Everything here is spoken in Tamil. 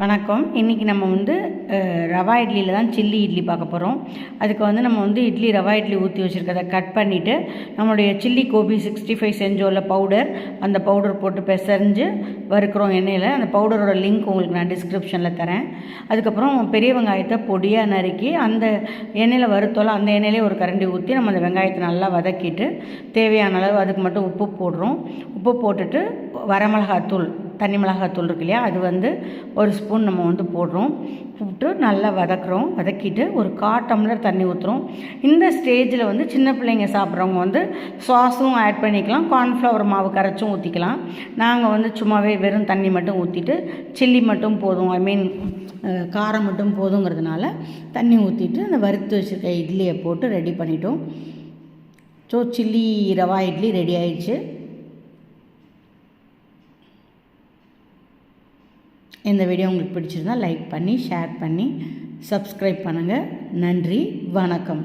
வணக்கம். இன்றைக்கி நம்ம ரவா இட்லியில் தான் சில்லி இட்லி பார்க்க போகிறோம். அதுக்கு நம்ம ரவா இட்லி ஊற்றி வச்சுருக்கதை கட் பண்ணிவிட்டு நம்மளுடைய சில்லி கோபி 65 செஞ்சோல பவுடர், அந்த பவுடர் போட்டு பிசைஞ்சு வறுக்கிறோம் எண்ணெயில். அந்த பவுடரோட லிங்க் உங்களுக்கு நான் டிஸ்கிரிப்ஷனில் தரேன். அதுக்கப்புறம் பெரிய வெங்காயத்தை பொடியாக நறுக்கி அந்த எண்ணெயில் வறுத்தோல அந்த எண்ணெயிலே ஒரு கரண்டி ஊற்றி நம்ம அந்த வெங்காயத்தை நல்லா வதக்கிட்டு தேவையான அளவு அதுக்கு மட்டும் உப்பு போடுறோம். உப்பு போட்டுட்டு வரமிளகாத்தூள், தனி மிளகாத்தூள் இருக்கு இல்லையா, அது ஒரு ஸ்பூன் நம்ம போடுறோம். போட்டு நல்லா வதக்கிட்டு ஒரு 1/4 டம்ளர் தண்ணி ஊற்றுறோம். இந்த ஸ்டேஜில் சின்ன பிள்ளைங்க சாப்பிட்றவங்க சாஸும் ஆட் பண்ணிக்கலாம், கார்ன்ஃப்ளவர் மாவு கரைச்சும் ஊற்றிக்கலாம். நாங்கள் சும்மாவே வெறும் தண்ணி மட்டும் ஊற்றிட்டு சில்லி மட்டும் போதும், காரம் மட்டும் போதுங்கிறதுனால தண்ணி ஊற்றிட்டு அந்த வறுத்து வச்சுருக்க இட்லியை போட்டு ரெடி பண்ணிட்டோம். So chilli rava idli ready ஆயிடுச்சு. இந்த வீடியோ உங்களுக்கு பிடிச்சிருந்தால் லைக் பண்ணி ஷேர் பண்ணி சப்ஸ்கிரைப் பண்ணுங்கள். நன்றி, வணக்கம்.